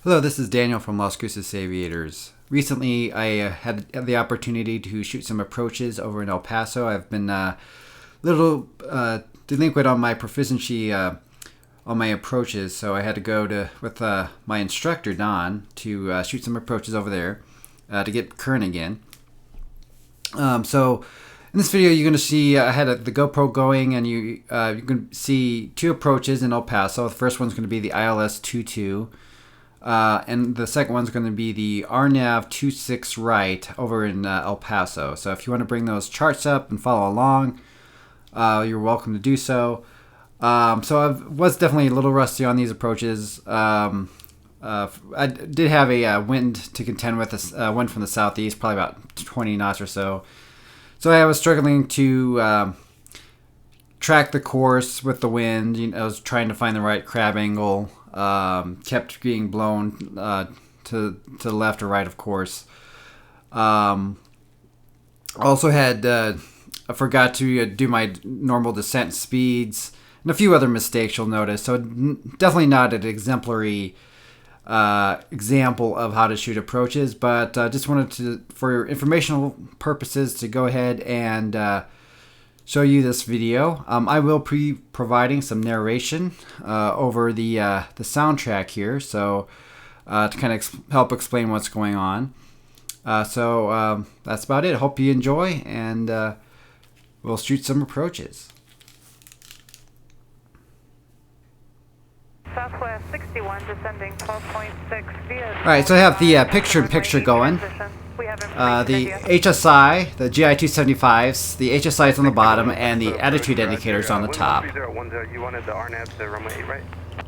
Hello, this is Daniel from Las Cruces Aviators. Recently, I had the opportunity to shoot some approaches over in El Paso. I've been a little delinquent on my proficiency on my approaches, so I had to go with my instructor, Don, to shoot some approaches over there to get current again. So in this video, you're going to see I had the GoPro going, and you can see two approaches in El Paso. The first one's going to be the ILS 22. And the second one's going to be the RNAV 26 right over in El Paso. So if you want to bring those charts up and follow along, you're welcome to do so. So I was definitely a little rusty on these approaches. I did have a wind to contend with, a wind from the southeast, probably about 20 knots or so. So I was struggling to track the course with the wind. I was trying to find the right crab angle. Kept being blown to the left or right, of course. Also had I forgot to do my normal descent speeds and a few other mistakes you'll notice. So definitely not an exemplary example of how to shoot approaches, but just wanted to, for informational purposes, to go ahead and show you this video. I will be providing some narration over the soundtrack here, so to kind of help explain what's going on. So that's about it. I hope you enjoy, and we'll shoot some approaches. Southwest 61, descending 12.6 via... Alright, so I have the picture-in-picture going. The HSI, the GI-275s, the HSI is on the bottom, and the attitude indicator's on the top.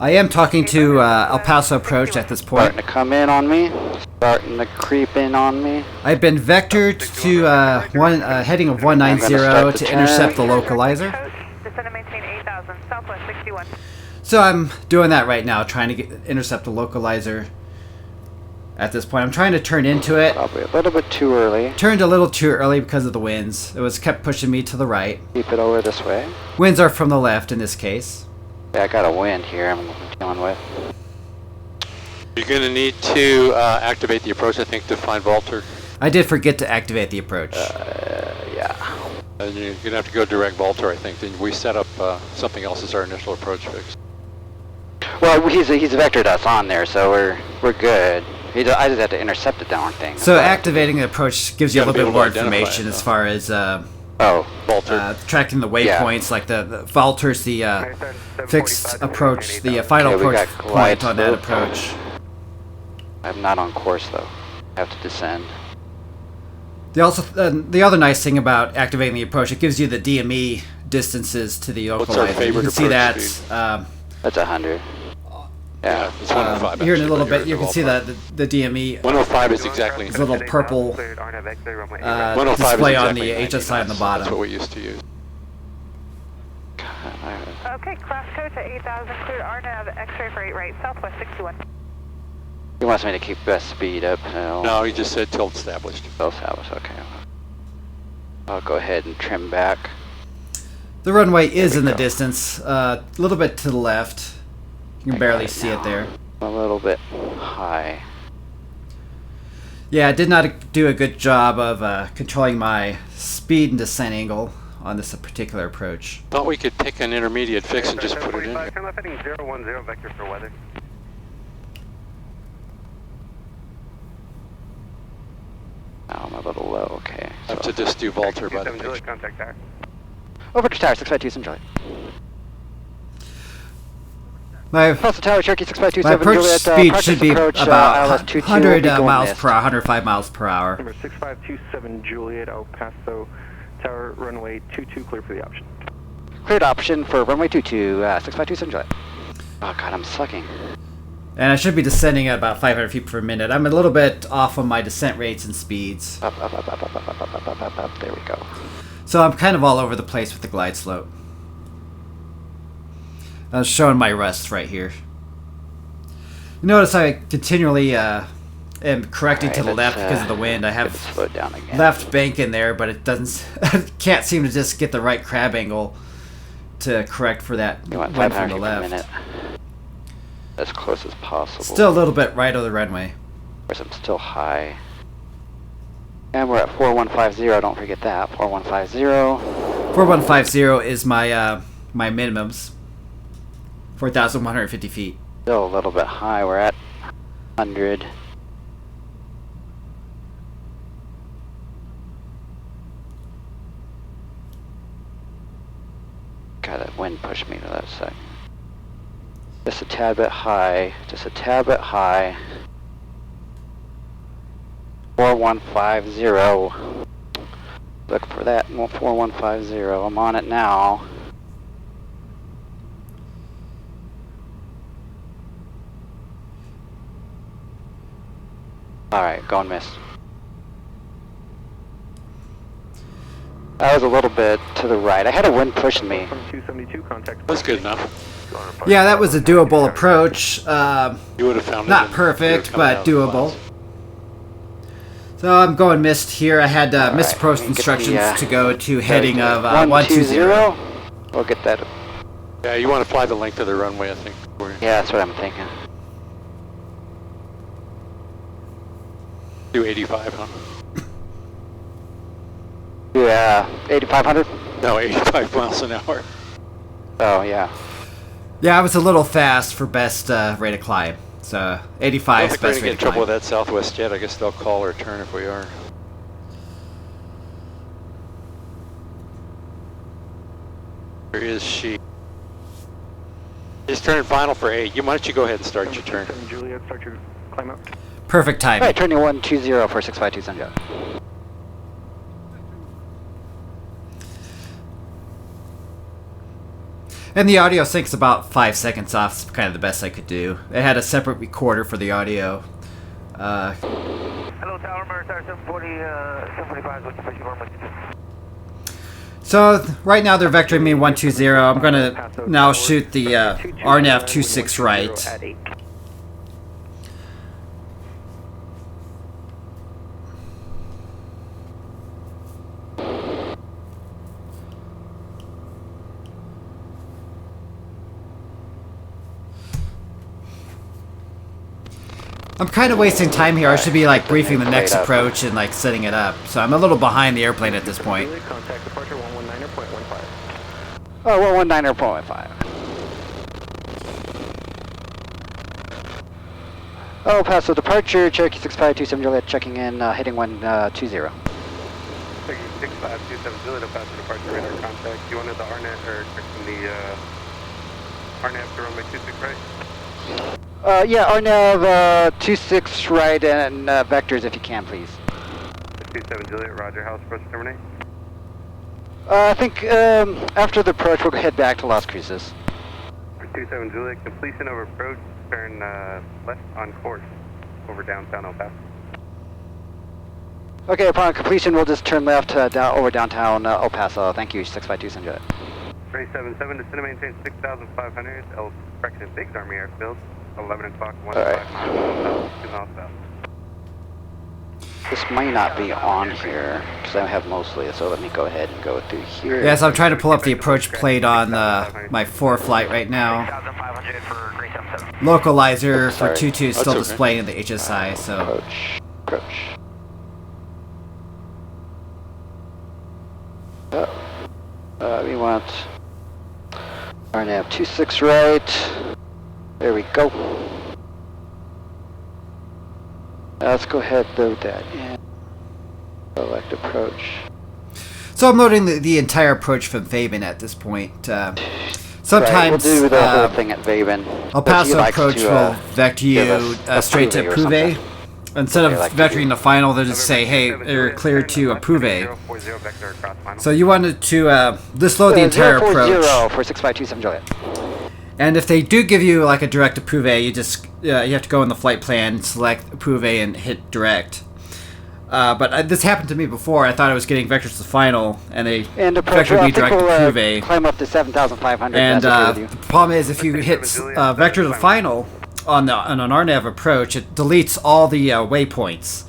I am talking to El Paso approach at this point. Starting to come in on me. Starting to creep in on me. I've been vectored to heading of 190 to intercept the localizer. So I'm doing that right now, trying to intercept the localizer. At this point, I'm trying to turn into it. Probably a little bit too early. Turned a little too early because of the winds. It was kept pushing me to the right. Keep it over this way. Winds are from the left in this case. Yeah, I got a wind here I'm dealing with. You're going to need to activate the approach, I think, to find Walter. I did forget to activate the approach. Yeah. And you're going to have to go direct Walter, I think. Then we set up something else as our initial approach fix. Well, he's vectored us on there, so we're good. I just have to intercept the darn thing. So activating the approach gives you a little bit more information as far as Walter. tracking the waypoints, like the Walter's the fixed approach, the final approach point on that approach. I'm not on course though. I have to descend. The other nice thing about activating the approach, it gives you the DME distances to the localizer. You can see that. That's 100. Yeah, it's 105. Here in a little bit, you can see that the DME. 105 is exactly. It's a little purple display on the HSI on the bottom. That's what we used to use. Okay, class code to 8000, cleared RNAV, X-ray for 8 right, Southwest 61. He wants me to keep best speed up. No, he just said tilt established. Tilt established, okay. I'll go ahead and trim back. The runway is in the distance, a little bit to the left. You can barely see it there. A little bit high. Yeah, I did not do a good job of controlling my speed and descent angle on this particular approach. Thought we could pick an intermediate fix and just put it in. Turn left heading 010, vector for weather. Now I'm a little low, okay. I have to just do Walter by the picture. Contact tower. Over to tower, 652, some Juliet. My Paso Tower, Cherokee 652, My approach Juliet, speed should be approach, about ILS 100 miles per hour, 105 miles per hour. Number 6527 Juliet, El Paso Tower, runway 22, clear for the option. Cleared option for runway 22, 652, some Juliet. Oh god, I'm sucking. And I should be descending at about 500 feet per minute. I'm a little bit off on my descent rates and speeds. Up, there we go. So I'm kind of all over the place with the glide slope. I was showing my rust right here. You notice I continually am correcting to the left because of the wind. I have slowed down again. left bank in there, but it doesn't. Can't seem to just get the right crab angle to correct for that You want wind from 500 the per left. minute. as close as possible. Still a little bit right of the runway. Of course, I'm still high. And we're at 4150, don't forget that. 4150. 4150 is my my minimums. 4,150 feet. Still a little bit high, we're at 100. God, that wind pushed me to that side. Just a tad bit high, just a tad bit high. 4150. Look for that 4150. I'm on it now. Alright, go and miss. That was a little bit to the right. I had a wind pushing me. From 272, contact. That's good enough. Yeah, that was a doable approach. You would have found it. Not perfect, but doable. So I'm going missed here. I had missed approach instructions to go to heading of 120. We'll get that. Yeah, you want to fly the length of the runway, I think. Yeah, that's what I'm thinking. Do 85, huh? Yeah, 8,500? No, 85 miles an hour. Oh, yeah. Yeah, I was a little fast for best rate of climb. So 85 is I don't think we're best going to rate get in of trouble climb. with that Southwest jet. I guess they'll call or turn if we are. Where is she? She's turning final for 8. Why don't you go ahead and start your turn? 7 Juliet, start your climb up. Perfect timing. Alright, turning 120 for 652 Sunjet. And the audio syncs about 5 seconds off. It's kind of the best I could do. It had a separate recorder for the audio. Hello, Tower, Merstar 745, what's the push performance? So right now they're vectoring me 120. I'm gonna now shoot the RNAV 26 right. At 8. I'm kind of wasting time here. I should be like briefing the next approach and like setting it up. So I'm a little behind the airplane at this point. Juliet, contact departure 119.15. Oh, 119.15. Oh, Paso departure, Cherokee 6527 Juliet checking in, heading 120. 6527 Juliet, Paso departure radar contact. You wanted the RNAV or checking the RNAV to runway 26 right? Yeah, RNAV 26 right and vectors if you can, please. 27 Juliet, Roger, house approach terminate. I think after the approach we'll head back to Las Cruces. 27 Juliet, completion over approach, turn left on course over downtown El Paso. Okay, upon completion we'll just turn left over downtown El Paso. Thank you, 652 Sunjet. 377, descend and maintain 6,500, El correction, Biggs Army Airfield, 11 o'clock, 1 All right. 5 miles, 2 miles south. This might not be on here because I have mostly, so let me go ahead and go through here. Yes, I'm trying to pull up the approach plate on my 4 flight right now. 6,500 for 377. Localizer for Sorry. 22 is still okay. displaying in the HSI. So Approach. We want RNAV 26 right. There we go. Let's go ahead and load that in. Select approach. So I'm loading the entire approach from Fabian at this point. Sometimes Right, we'll do the whole thing at Vaven. El but he Paso likes approach to, will vector give you us straight to approve or Approve. something. Instead of They like to vectoring do. the final, they'll just say, hey, they're cleared to Approve. So you wanted to just load the entire approach. 040 for 6527 Juliet. And if they do give you like a direct Approve, you just you have to go in the flight plan, select Approve and hit direct. But this happened to me before. I thought I was getting vectors to final, and they And approach, vectored I me think direct we'll Approve. climb up to 7,500. And that's okay with the you. problem is, if you hit vector to final on an RNAV approach, it deletes all the waypoints.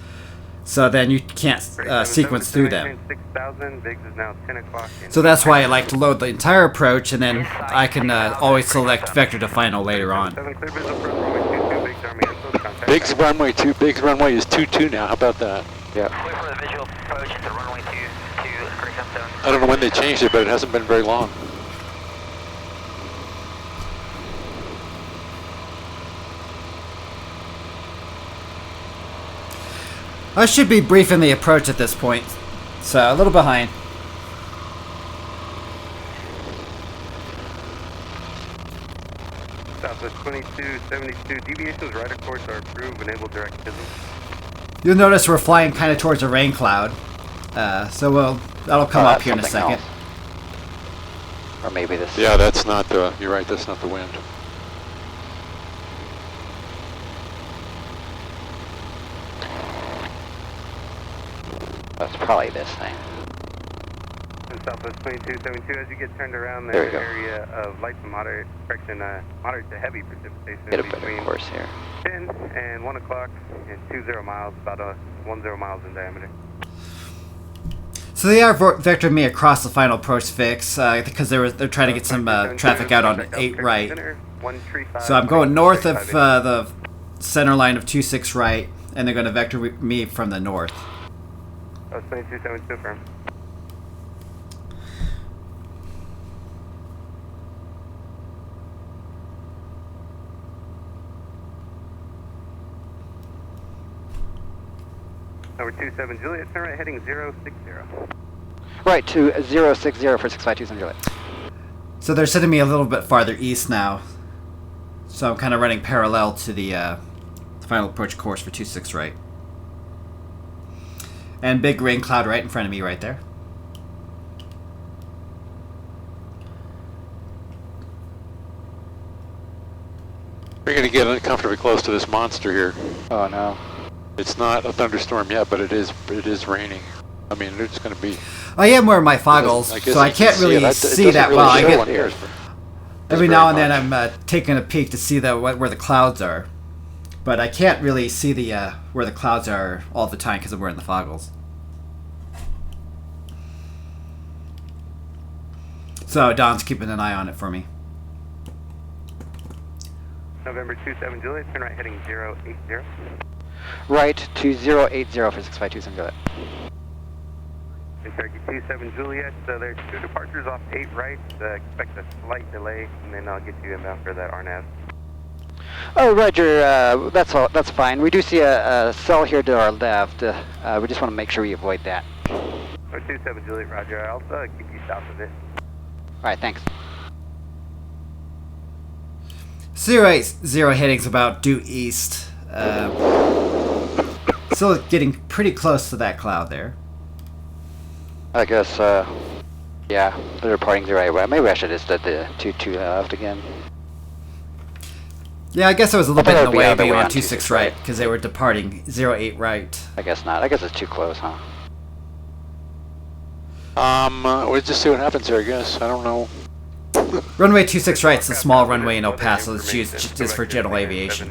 So then you can't sequence through them. 6000, Biggs is now 10 o'clock. So that's why I like to load the entire approach, and then I can always select vector to final later on. 7 clear visual for runway 22, Biggs Army Info, contact. Biggs runway 2. Biggs runway is 22 now. How about that? Yep. Clear for the visual approach into runway 22, Great 7. I don't know when they changed it, but it hasn't been very long. I should be briefing the approach at this point, so a little behind. Southwest 2272, deviations right of course are approved, enable direct PISM. You'll notice we're flying kind of towards a rain cloud, so that'll come up here in a second. Else. Or maybe this. Yeah, that's not the. You're right. That's not the wind. That's probably this thing. And Southwest 2272, as you get turned around, There there's we an go. area of light to moderate, correction, moderate to heavy precipitation Get a better between course here. 10 and 1 o'clock and 20 miles, about 10 miles in diameter. So they are vectoring me across the final approach fix because they're trying to get some traffic out on 8 right. So I'm going north of the center line of 26 right, and they're going to vector me from the north. That was 2272 firm. Number 27 Juliet, turn right heading 060. Right, to 060 for 652 Juliet. So they're sending me a little bit farther east now. So I'm kind of running parallel to the final approach course for 26 right. And big rain cloud right in front of me right there. We're going to get uncomfortably close to this monster here. Oh no. It's not a thunderstorm yet, but it is raining. I mean, it's going to be. I am wearing my foggles, I guess so I you can can't see it. really It see doesn't that really well. I show get on here. every very now and then much. I'm taking a peek to see where the clouds are, but I can't really see the where the clouds are all the time because I'm wearing the foggles. So Don's keeping an eye on it for me. November 27 Juliet, turn right heading 080. Right to 080 for 652 Juliet. And Cherokee 27 Juliet, there's 2 departures off 8 right. Expect a slight delay, and then I'll get you inbound for that RNAV. Oh, Roger. That's all. That's fine. We do see a cell here to our left. We just want to make sure we avoid that. Number 27 Juliet, Roger. I'll keep you south of it. All right. Thanks. 080 heading's about due east. Still getting pretty close to that cloud there. I guess. Yeah, they're departing the right way. Maybe I should have did the 22 left again. Yeah, I guess I was a little bit in the way out of the being way on on 26 right because they were departing 08 right. I guess not. I guess it's too close, huh? We'll just see what happens here, I guess. I don't know. Runway 26 right is a small runway in El Paso that's used just for general aviation.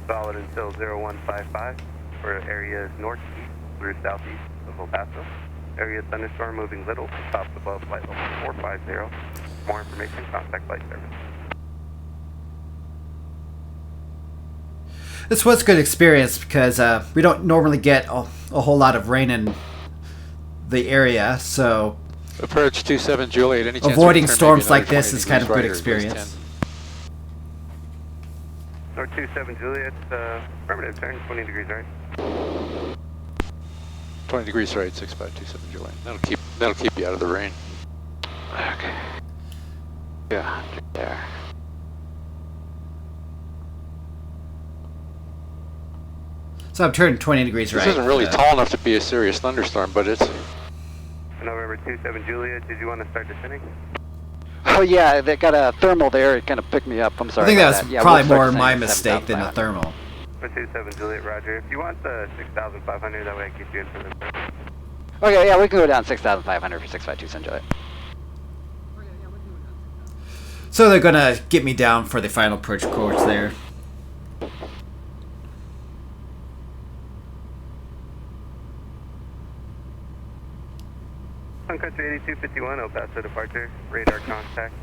Solid until 0155 for areas northeast through southeast of El Paso. Area thunderstorm moving little, stops above flight level 450. More information, contact flight service. This was a good experience because we don't normally get a whole lot of rain in the area, so Approach 27 Juliet. Any chance avoiding we turn storms maybe like this another is kind of 20 good degrees right or experience. North 27 Juliet, affirmative, turn 20 degrees right. 20 degrees right, 6527 Juliet. That'll keep you out of the rain. Okay. Yeah, there. So I'm turning 20 degrees right. This isn't really tall enough to be a serious thunderstorm, but it's. November 27 Juliet, did you want to start descending? Oh yeah, they got a thermal there. It kind of picked me up. I'm sorry. I think that about was Yeah, probably we'll start more descending my at mistake than a 7,500. thermal. Number 27 Juliet, Roger. If you want the 6,500, that way I can get you in for the. Okay, yeah, we can go down 6,500 for 652 San Juliet. So they're gonna get me down for the final approach course there. Sun Country 8251, El Paso departure, radar contact.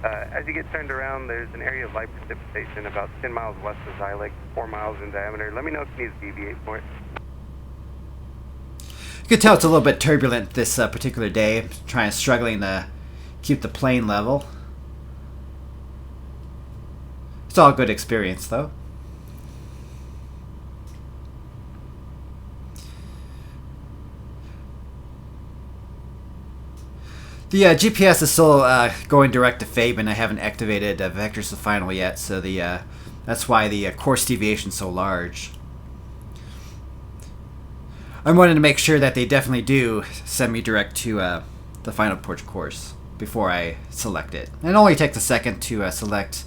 As you get turned around, there's an area of light precipitation about 10 miles west of Zylex, 4 miles in diameter. Let me know if you need to deviate for it. You can tell it's a little bit turbulent this particular day. Struggling to keep the plane level. It's all good experience, though. The GPS is still going direct to Fabian. I haven't activated vectors to final yet, so that's why the course deviation is so large. I wanted to make sure that they definitely do send me direct to the final approach course before I select it. And it only takes a second to select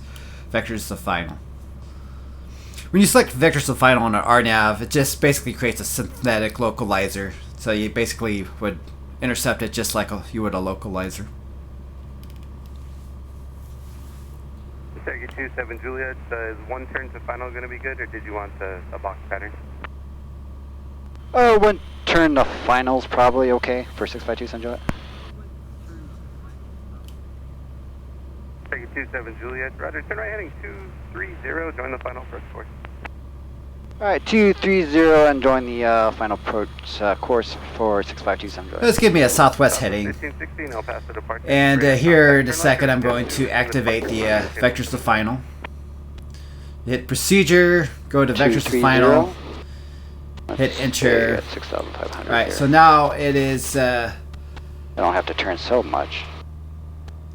vectors to final. When you select vectors to final on an RNAV, it just basically creates a synthetic localizer. So you basically would intercept it just like you would a localizer. Target 27 Juliet, is one turn to final going to be good, or did you want a box pattern? Oh, one turn to finals probably okay for 652 Sun Juliet. Target 27 Juliet, roger, turn right heading 230, join the final approach course. Alright, 230 and join the final approach course for 652 Sun Juliet. Let's give me a southwest heading. 1516, El Paso departure. And here in a second I'm going to activate the vectors to final. Hit procedure, go to vectors to final, hit enter. 6,500. Alright, so now it is I don't have to turn so much.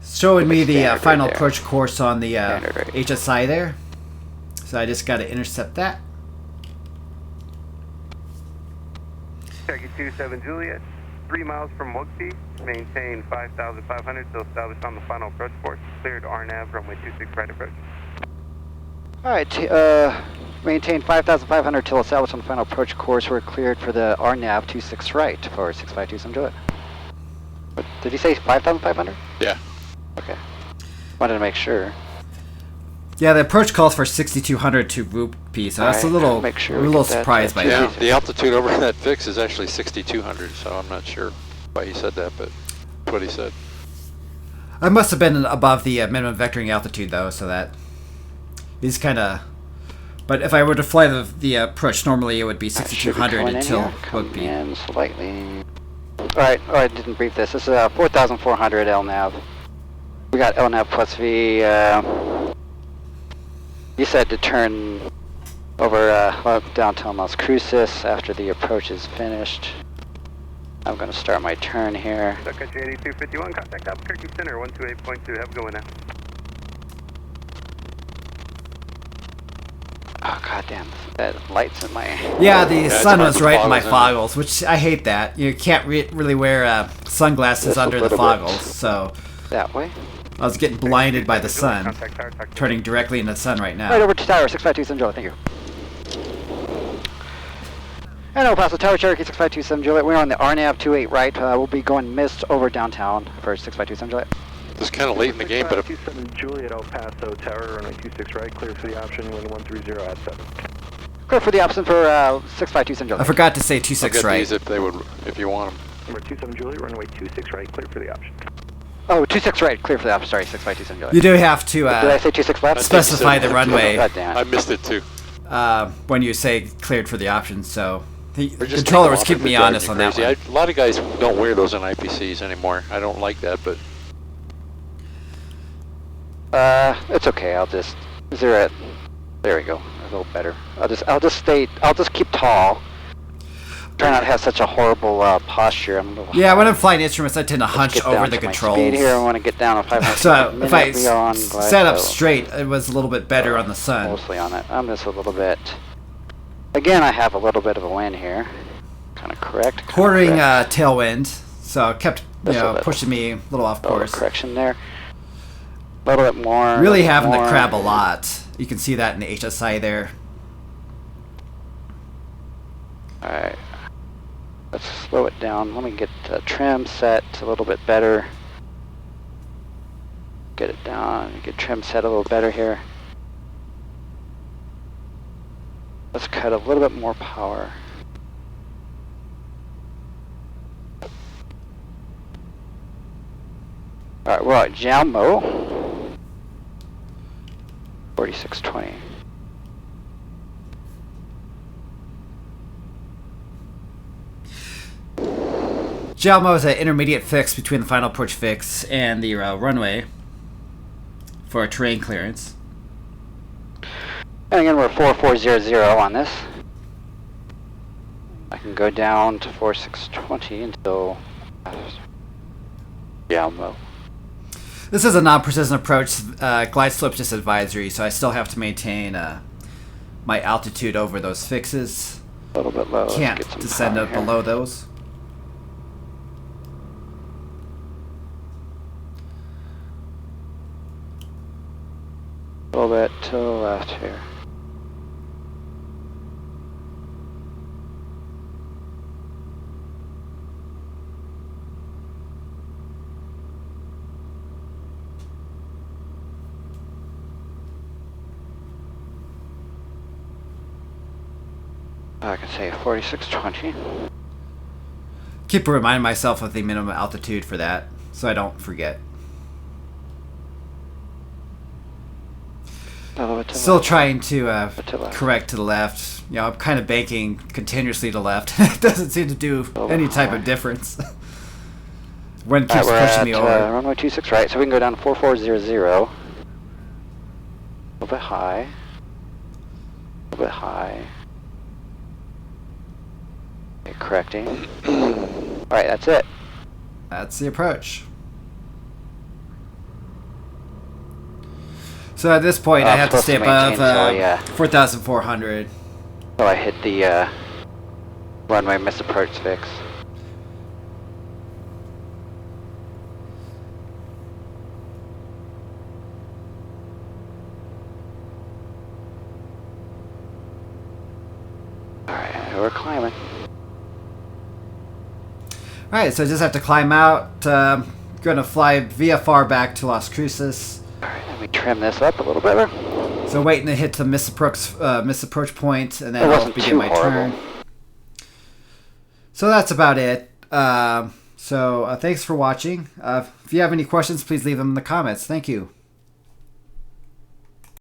showing me the Standard final right there. approach course on the Standard right. HSI there. So I just got to intercept that. Target 27 Juliet, 3 miles from Wugpi, maintain 5,500 till established on the final approach course, cleared RNAV, runway 26 right approach. Alright, maintain 5,500 till established on the final approach course. We're cleared for the RNAV 26 right for 652 Sun Juliet. What, did he say 5,500? Yeah. Okay. Wanted to make sure. Yeah, the approach calls for 6,200 to Wugpi, so that's a Alright, little, make sure I'm we a little get that, surprised by Yeah, that. the altitude over that fix is actually 6,200, so I'm not sure why he said that, but that's what he said. I must have been above the minimum vectoring altitude though, so that is kind of. But if I were to fly the approach normally, it would be 6,200 until Come Wugpi. in slightly. Alright, I didn't brief this. This is 4,400 LNAV. We got LNAV plus V. You said to turn over downtown Las Cruces after the approach is finished. I'm going to start my turn here. Sun Country 8251, contact Albuquerque Center, 128.2, have a good one now. Oh, goddamn. That light's in my... Yeah, the it's sun hard was to right in my foggles, foggles, which I hate that. You can't really wear sunglasses Just a under the little bit. foggles, so That way. I was getting blinded by the sun. Contact tower, talk to Turning directly into the sun right Right now. over to tower, 652 Sun Juliet, thank you. And El Paso Tower, Cherokee 652 Sun Juliet. We're on the RNAV 28 right. We'll be going mist over downtown for 652 Sun Juliet. It's kind of late in the game, but if 27 Juliet, El Paso Tower, runway 26 right, clear for the option, wind 130 at 7. Clear for the option for 652 Sun Juliet. I forgot to say I'll 26 get right. these if they would, if you want them. Number 27 Juliet, runway 26 right, clear for the option. Oh, 26 right, clear for the option. Sorry, 652 Sun Juliet. You do have to Did I say 26 left? specify the God runway God damn I it. missed it too. when you say cleared for the option, so the They're just controller taking was off keeping if me they're honest on driving that me one. crazy. A lot of guys don't wear those on IPCs anymore. I don't like that, but It's okay. I'll just zero it. There we go. A little better. I'll just keep tall. Try not to have such a horrible posture. I'm a little Yeah, when high. I'm flying instruments, I tend to hunch Get over down the to my controls. Speed here. I want to get down to 500. So if I We are on glide, sat up so straight, it was a little bit better on the sun. mostly on it. I'm just a little bit. Again, I have a little bit of a wind here. Kind of correct. kinda Quartering correct. tailwind, so it kept Just a little. pushing me a little off A little course. correction there. A little bit more. Really little bit having to more. crab a lot. You can see that in the HSI there. Alright. Let's slow it down. Let me get the trim set a little bit better. Get it down. Get trim set a little better here. Let's cut a little bit more power. Alright, we're at Jalmo. 4620. Jalmo is an intermediate fix between the final approach fix and the runway for terrain clearance. And again, we're 4400 on this. I can go down to 4620 until Jalmo. This is a non-precision approach. Glide slope just advisory, so I still have to maintain my altitude over those fixes. A little bit low. Can't descend up below those. A little bit to the left here. I can say 4620. Keep reminding myself of the minimum altitude for that, so I don't forget. A little bit to the Still left. trying to To left. correct to the left. You know, I'm kind of banking continuously to left. It doesn't seem to do any type of difference. Wind keeps Alright, pushing we're me at over. runway 26 right, so we can go down to 4400. A little bit high. A little bit high. Okay, correcting. Alright, that's it. That's the approach. So at this point, I have to stay above 4,400. So I hit the runway misapproach fix. Alright, we're climbing. Alright, so I just have to climb out. Going to fly VFR back to Las Cruces. Alright, let me trim this up a little bit. So waiting to hit the misapproach point, and then It I'll wasn't begin too my horrible. turn. So that's about it. Thanks for watching. If you have any questions, please leave them in the comments. Thank you.